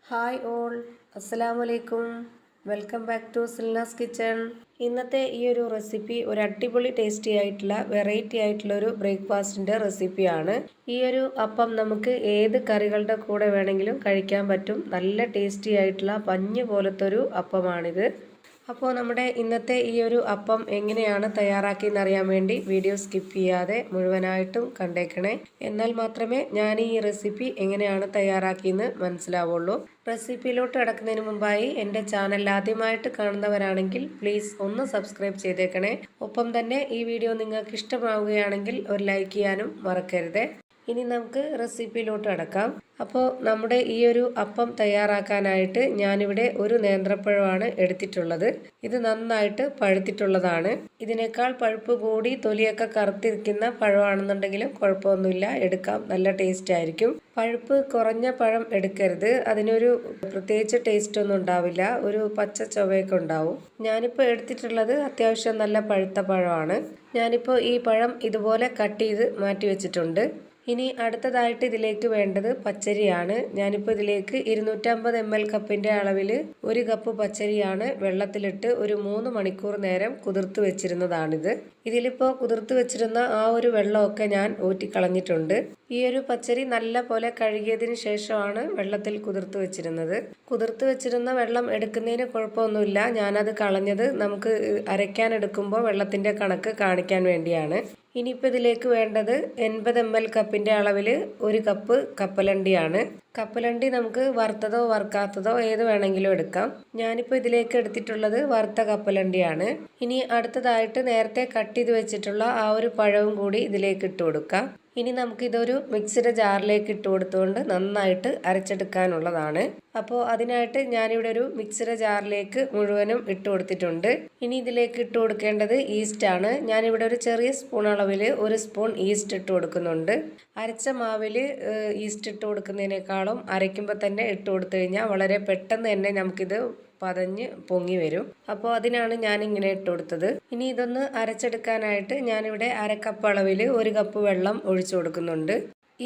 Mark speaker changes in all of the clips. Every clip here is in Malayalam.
Speaker 1: ഹായ് ഓൾ, അസ്സലാമു അലൈക്കും. Welcome back to Silna's kitchen. ഇന്നത്തെ ഈ ഒരു റെസിപ്പി ഒരു അടിപൊളി ടേസ്റ്റി ആയിട്ടുള്ള വെറൈറ്റി ആയിട്ടുള്ള ഒരു ബ്രേക്ക്ഫാസ്റ്റിൻ്റെ റെസിപ്പിയാണ്. ഈ ഒരു അപ്പം നമുക്ക് ഏത് കറികളുടെ കൂടെ വേണമെങ്കിലും കഴിക്കാൻ പറ്റും. നല്ല ടേസ്റ്റി ആയിട്ടുള്ള പഞ്ഞ് പോലത്തെ ഒരു അപ്പമാണിത്. അപ്പോൾ നമ്മുടെ ഇന്നത്തെ ഈ ഒരു അപ്പം എങ്ങനെയാണ് തയ്യാറാക്കിയെന്ന് അറിയാൻ വേണ്ടി വീഡിയോ സ്കിപ്പ് ചെയ്യാതെ മുഴുവനായിട്ടും കണ്ടേക്കണേ. എന്നാൽ മാത്രമേ ഞാൻ ഈ റെസിപ്പി എങ്ങനെയാണ് തയ്യാറാക്കിയെന്ന് മനസ്സിലാവുള്ളൂ. റെസിപ്പിയിലോട്ട് കിടക്കുന്നതിന് മുമ്പായി എൻ്റെ ചാനൽ ആദ്യമായിട്ട് കാണുന്നവരാണെങ്കിൽ പ്ലീസ് ഒന്ന് സബ്സ്ക്രൈബ് ചെയ്തേക്കണേ. ഒപ്പം തന്നെ ഈ വീഡിയോ നിങ്ങൾക്ക് ഇഷ്ടമാവുകയാണെങ്കിൽ ഒരു ലൈക്ക് ചെയ്യാനും മറക്കരുത്. ഇനി നമുക്ക് റെസിപ്പിയിലോട്ട് അടക്കാം. അപ്പോൾ നമ്മുടെ ഈ ഒരു അപ്പം തയ്യാറാക്കാനായിട്ട് ഞാനിവിടെ ഒരു നേന്ത്രപ്പഴമാണ് എടുത്തിട്ടുള്ളത്. ഇത് നന്നായിട്ട് പഴുത്തിട്ടുള്ളതാണ്. ഇതിനേക്കാൾ പഴുപ്പ് കൂടി തൊലിയൊക്കെ കറുത്തിരിക്കുന്ന പഴമാണെന്നുണ്ടെങ്കിലും കുഴപ്പമൊന്നുമില്ല, എടുക്കാം, നല്ല ടേസ്റ്റ് ആയിരിക്കും. പഴുപ്പ് കുറഞ്ഞ പഴം എടുക്കരുത്, അതിനൊരു പ്രത്യേകിച്ച് ടേസ്റ്റ് ഒന്നും ഉണ്ടാവില്ല, ഒരു പച്ച ചൊവയൊക്കെ ഉണ്ടാവും. ഞാനിപ്പോൾ എടുത്തിട്ടുള്ളത് അത്യാവശ്യം നല്ല പഴുത്ത പഴമാണ്. ഞാനിപ്പോൾ ഈ പഴം ഇതുപോലെ കട്ട് ചെയ്ത് മാറ്റി വെച്ചിട്ടുണ്ട്. ഇനി അടുത്തതായിട്ട് ഇതിലേക്ക് വേണ്ടത് പച്ചരിയാണ്. ഞാനിപ്പോൾ ഇതിലേക്ക് 250 ml കപ്പിൻ്റെ അളവിൽ 1 കപ്പ് പച്ചരിയാണ് വെള്ളത്തിലിട്ട് ഒരു 3 മണിക്കൂർ നേരം കുതിർത്ത് വെച്ചിരുന്നതാണിത്. ഇതിലിപ്പോൾ കുതിർത്ത് വെച്ചിരുന്ന ആ ഒരു വെള്ളമൊക്കെ ഞാൻ ഊറ്റിക്കളഞ്ഞിട്ടുണ്ട്. ഈ ഒരു പച്ചരി നല്ല പോലെ കഴുകിയതിന് ശേഷമാണ് വെള്ളത്തിൽ കുതിർത്ത് വെച്ചിരുന്നത്. കുതിർത്ത് വെച്ചിരുന്ന വെള്ളം എടുക്കുന്നതിന് കുഴപ്പമൊന്നുമില്ല, ഞാനത് കളഞ്ഞത് നമുക്ക് അരയ്ക്കാൻ എടുക്കുമ്പോൾ വെള്ളത്തിൻ്റെ കണക്ക് കാണിക്കാൻ വേണ്ടിയാണ്. ഇനിയിപ്പോൾ ഇതിലേക്ക് വേണ്ടത് 80 ml കപ്പിൻ്റെ അളവിൽ 1 കപ്പ് കപ്പലണ്ടിയാണ്. കപ്പലണ്ടി നമുക്ക് വറുത്തതോ വറുക്കാത്തതോ ഏത് വേണമെങ്കിലും എടുക്കാം. ഞാനിപ്പോൾ ഇതിലേക്ക് എടുത്തിട്ടുള്ളത് വറുത്ത കപ്പലണ്ടിയാണ്. ഇനി അടുത്തതായിട്ട് നേരത്തെ കട്ട് ചെയ്ത് വെച്ചിട്ടുള്ള ആ ഒരു പഴവും കൂടി ഇതിലേക്ക് ഇട്ട് കൊടുക്കാം. ഇനി നമുക്കിതൊരു മിക്സിയുടെ ജാറിലേക്ക് ഇട്ട് കൊടുത്തുകൊണ്ട് നന്നായിട്ട് അരച്ചെടുക്കാനുള്ളതാണ്. അപ്പോൾ അതിനായിട്ട് ഞാനിവിടെ ഒരു മിക്സിയുടെ ജാറിലേക്ക് മുഴുവനും ഇട്ട് കൊടുത്തിട്ടുണ്ട്. ഇനി ഇതിലേക്ക് ഇട്ട് കൊടുക്കേണ്ടത് ഈസ്റ്റാണ്. ഞാനിവിടെ ഒരു ചെറിയ സ്പൂൺ അളവിൽ 1 സ്പൂൺ ഈസ്റ്റ് ഇട്ട് കൊടുക്കുന്നുണ്ട്. അരച്ച മാവിൽ ഈസ്റ്റ് ഇട്ട് കൊടുക്കുന്നതിനേക്കാളും അരയ്ക്കുമ്പോൾ തന്നെ ഇട്ട് കൊടുത്തു കഴിഞ്ഞാൽ വളരെ പെട്ടെന്ന് തന്നെ നമുക്കിത് പതഞ്ഞ് പൊങ്ങി വരും. അപ്പോൾ അതിനാണ് ഞാൻ ഇങ്ങനെ ഇട്ട് കൊടുത്തത്. ഇനി ഇതൊന്ന് അരച്ചെടുക്കാനായിട്ട് ഞാനിവിടെ 1/2 കപ്പ് അളവിൽ 1 കപ്പ് വെള്ളം ഒഴിച്ചു കൊടുക്കുന്നുണ്ട്.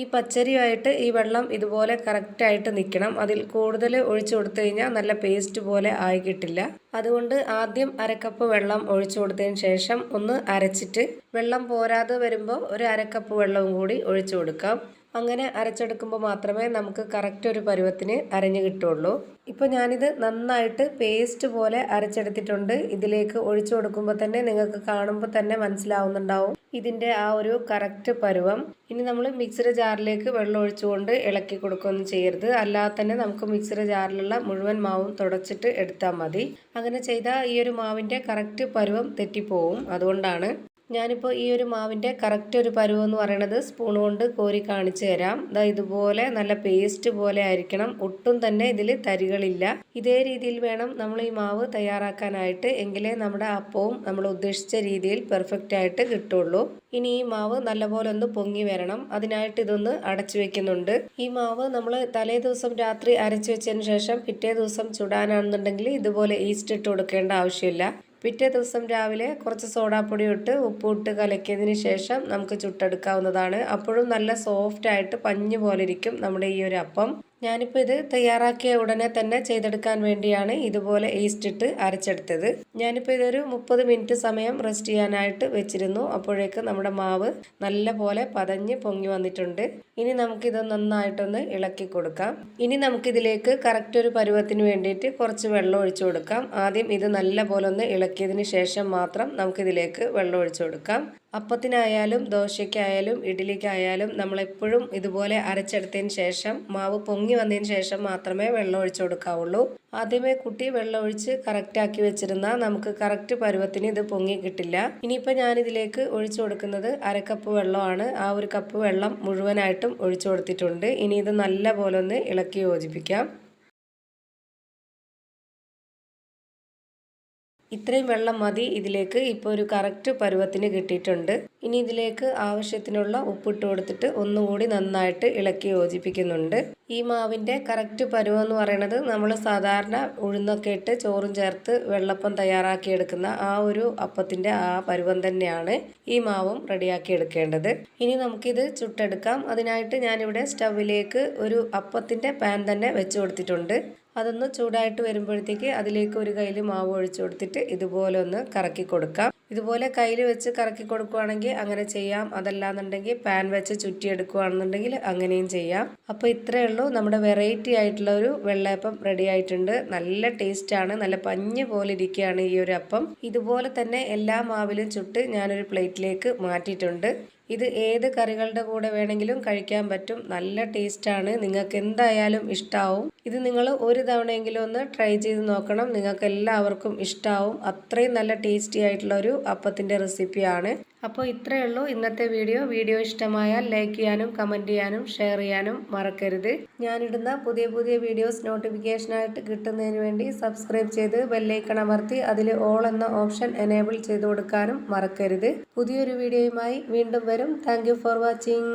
Speaker 1: ഈ പച്ചരിയുമായിട്ട് ഈ വെള്ളം ഇതുപോലെ കറക്റ്റായിട്ട് നിൽക്കണം. അതിൽ കൂടുതൽ ഒഴിച്ചു കൊടുത്തു കഴിഞ്ഞാൽ നല്ല പേസ്റ്റ് പോലെ ആയി കിട്ടില്ല. അതുകൊണ്ട് ആദ്യം 1/2 കപ്പ് വെള്ളം ഒഴിച്ചു കൊടുത്തതിന് ശേഷം ഒന്ന് അരച്ചിട്ട് വെള്ളം പോരാതെ വരുമ്പോൾ ഒരു 1/2 കപ്പ് വെള്ളവും കൂടി ഒഴിച്ചു കൊടുക്കാം. അങ്ങനെ അരച്ചെടുക്കുമ്പോൾ മാത്രമേ നമുക്ക് കറക്റ്റ് ഒരു പരുവത്തിന് അരഞ്ഞു കിട്ടുള്ളൂ. ഇപ്പോൾ ഞാനിത് നന്നായിട്ട് പേസ്റ്റ് പോലെ അരച്ചെടുത്തിട്ടുണ്ട്. ഇതിലേക്ക് ഒഴിച്ചു കൊടുക്കുമ്പോൾ തന്നെ നിങ്ങൾക്ക് കാണുമ്പോൾ തന്നെ മനസ്സിലാവുന്നുണ്ടാവും ഇതിൻ്റെ ആ ഒരു കറക്റ്റ് പരുവം. ഇനി നമ്മൾ മിക്സിയുടെ ജാറിലേക്ക് വെള്ളം ഒഴിച്ചുകൊണ്ട് ഇളക്കി കൊടുക്കുകയൊന്നും ചെയ്യരുത്. അല്ലാതെ തന്നെ നമുക്ക് മിക്സിയുടെ ജാറിലുള്ള മുഴുവൻ മാവും തുടച്ചിട്ട് എടുത്താൽ മതി. അങ്ങനെ ചെയ്താൽ ഈ ഒരു മാവിൻ്റെ കറക്റ്റ് പരുവം തെറ്റിപ്പോവും. അതുകൊണ്ടാണ് ഞാനിപ്പോൾ ഈ ഒരു മാവിൻ്റെ കറക്റ്റ് ഒരു പരുവം എന്ന് പറയുന്നത് സ്പൂൺ കൊണ്ട് കോരി കാണിച്ചു തരാം. ഇതുപോലെ നല്ല പേസ്റ്റ് പോലെ ആയിരിക്കണം, ഒട്ടും തന്നെ ഇതിൽ തരികളില്ല. ഇതേ രീതിയിൽ വേണം നമ്മൾ ഈ മാവ് തയ്യാറാക്കാനായിട്ട്, എങ്കിലേ നമ്മുടെ അപ്പവും നമ്മൾ ഉദ്ദേശിച്ച രീതിയിൽ പെർഫെക്റ്റ് ആയിട്ട് കിട്ടുള്ളൂ. ഇനി ഈ മാവ് നല്ലപോലെ ഒന്ന് പൊങ്ങി വരണം. അതിനായിട്ട് ഇതൊന്ന് അടച്ചു വെക്കുന്നുണ്ട്. ഈ മാവ് നമ്മൾ തലേ ദിവസം രാത്രി അരച്ചു വെച്ചതിന് ശേഷം പിറ്റേ ദിവസം ചുടാനാണെന്നുണ്ടെങ്കിൽ ഇതുപോലെ ഈസ്റ്റ് ഇട്ട് കൊടുക്കേണ്ട ആവശ്യമില്ല. പിറ്റേ ദിവസം രാവിലെ കുറച്ച് സോഡാപ്പൊടി ഇട്ട് ഉപ്പിട്ട് കലക്കിയതിന് ശേഷം നമുക്ക് ചുട്ടെടുക്കാവുന്നതാണ്. അപ്പോഴും നല്ല സോഫ്റ്റ് ആയിട്ട് പഞ്ഞ് പോലെ ഇരിക്കും നമ്മുടെ ഈ ഒരു അപ്പം. ഞാനിപ്പോൾ ഇത് തയ്യാറാക്കിയ ഉടനെ തന്നെ ചെയ്തെടുക്കാൻ വേണ്ടിയാണ് ഇതുപോലെ ഈസ്റ്റ് ഇട്ട് അരച്ചെടുത്തത്. ഞാനിപ്പോൾ ഇതൊരു 30 മിനിറ്റ് സമയം റെസ്റ്റ് ചെയ്യാനായിട്ട് വെച്ചിരുന്നു. അപ്പോഴേക്ക് നമ്മുടെ മാവ് നല്ല പോലെ പതഞ്ഞ് പൊങ്ങി വന്നിട്ടുണ്ട്. ഇനി നമുക്കിത് നന്നായിട്ടൊന്ന് ഇളക്കി കൊടുക്കാം. ഇനി നമുക്കിതിലേക്ക് കറക്റ്റ് ഒരു പരുവത്തിന് വേണ്ടിയിട്ട് കുറച്ച് വെള്ളം ഒഴിച്ചു കൊടുക്കാം. ആദ്യം ഇത് നല്ല പോലെ ഒന്ന് ഇളക്കിയതിന് ശേഷം മാത്രം നമുക്കിതിലേക്ക് വെള്ളം ഒഴിച്ചു കൊടുക്കാം. അപ്പത്തിനായാലും ദോശയ്ക്കായാലും ഇഡ്ഡലിക്കായാലും നമ്മളെപ്പോഴും ഇതുപോലെ അരച്ചെടുത്തതിന് ശേഷം മാവ് പൊങ്ങി വന്നതിന് ശേഷം മാത്രമേ വെള്ളം ഒഴിച്ചു കൊടുക്കാവുള്ളൂ. ആദ്യമേ കുട്ടി വെള്ളം ഒഴിച്ച് കറക്റ്റാക്കി വെച്ചിരുന്നാൽ നമുക്ക് കറക്റ്റ് പരുവത്തിന് ഇത് പൊങ്ങി കിട്ടില്ല. ഇനിയിപ്പോൾ ഞാനിതിലേക്ക് ഒഴിച്ചു കൊടുക്കുന്നത് 1/2 കപ്പ് വെള്ളമാണ്. ആ 1 കപ്പ് വെള്ളം മുഴുവനായിട്ടും ഒഴിച്ചു കൊടുത്തിട്ടുണ്ട്. ഇനി ഇത് നല്ല പോലെ ഒന്ന് ഇളക്കി യോജിപ്പിക്കാം. ഇത്രയും വെള്ളം മതി ഇതിലേക്ക്. ഇപ്പോൾ ഒരു കറക്റ്റ് പരുവത്തിന് കിട്ടിയിട്ടുണ്ട്. ഇനി ഇതിലേക്ക് ആവശ്യത്തിനുള്ള ഉപ്പിട്ട് കൊടുത്തിട്ട് ഒന്നുകൂടി നന്നായിട്ട് ഇളക്കി യോജിപ്പിക്കുന്നുണ്ട്. ഈ മാവിൻ്റെ കറക്റ്റ് പരുവം എന്ന് പറയുന്നത് നമ്മൾ സാധാരണ ഉഴുന്നൊക്കെ ഇട്ട് ചോറും ചേർത്ത് വെള്ളപ്പം തയ്യാറാക്കി എടുക്കുന്ന ആ ഒരു അപ്പത്തിൻ്റെ ആ പരുവം തന്നെയാണ് ഈ മാവും റെഡിയാക്കി എടുക്കേണ്ടത്. ഇനി നമുക്കിത് ചുട്ടെടുക്കാം. അതിനായിട്ട് ഞാനിവിടെ സ്റ്റൗവിലേക്ക് ഒരു അപ്പത്തിൻ്റെ പാൻ തന്നെ വെച്ച് കൊടുത്തിട്ടുണ്ട്. അതൊന്ന് ചൂടായിട്ട് വരുമ്പോഴത്തേക്ക് അതിലേക്ക് ഒരു കയ്യിൽ മാവ് ഒഴിച്ചു കൊടുത്തിട്ട് ഇതുപോലെ ഒന്ന് കറക്കി കൊടുക്കാം. ഇതുപോലെ കയ്യിൽ വെച്ച് കറക്കി കൊടുക്കുകയാണെങ്കിൽ അങ്ങനെ ചെയ്യാം. അതല്ലാന്നുണ്ടെങ്കിൽ പാൻ വെച്ച് ചുറ്റിയെടുക്കുകയാണെന്നുണ്ടെങ്കിൽ അങ്ങനെയും ചെയ്യാം. അപ്പോൾ ഇത്രയേ ഉള്ളൂ, നമ്മുടെ വെറൈറ്റി ആയിട്ടുള്ള ഒരു വെള്ളയപ്പം റെഡി ആയിട്ടുണ്ട്. നല്ല ടേസ്റ്റാണ്, നല്ല പഞ്ഞ് പോലെ ഇരിക്കുകയാണ് ഈ ഒരു അപ്പം. ഇതുപോലെ തന്നെ എല്ലാ മാവിലും ചുട്ട് ഞാനൊരു പ്ലേറ്റിലേക്ക് മാറ്റിയിട്ടുണ്ട്. ഇത് ഏത് കറികളുടെ കൂടെ വേണമെങ്കിലും കഴിക്കാൻ പറ്റും. നല്ല ടേസ്റ്റാണ്, നിങ്ങൾക്ക് എന്തായാലും ഇഷ്ടാവും. ഇത് നിങ്ങൾ ഒരു തവണയെങ്കിലും ഒന്ന് ട്രൈ ചെയ്ത് നോക്കണം, നിങ്ങൾക്ക് എല്ലാവർക്കും ഇഷ്ടാവും. അത്രയും നല്ല ടേസ്റ്റി ആയിട്ടുള്ള ഒരു അപ്പത്തിൻ്റെ റെസിപ്പിയാണ്. അപ്പോൾ ഇത്രയേ ഉള്ളൂ ഇന്നത്തെ വീഡിയോ ഇഷ്ടമായാൽ ലൈക്ക് ചെയ്യാനും കമൻറ്റ് ചെയ്യാനും ഷെയർ ചെയ്യാനും മറക്കരുത്. ഞാനിടുന്ന പുതിയ പുതിയ വീഡിയോസ് നോട്ടിഫിക്കേഷനായിട്ട് കിട്ടുന്നതിന് വേണ്ടി സബ്സ്ക്രൈബ് ചെയ്ത് ബെല്ലൈക്കൺ അമർത്തി അതിൽ ഓൾ എന്ന ഓപ്ഷൻ എനേബിൾ ചെയ്ത് കൊടുക്കാനും മറക്കരുത്. പുതിയൊരു വീഡിയോയുമായി വീണ്ടും വരും. Thank you for watching.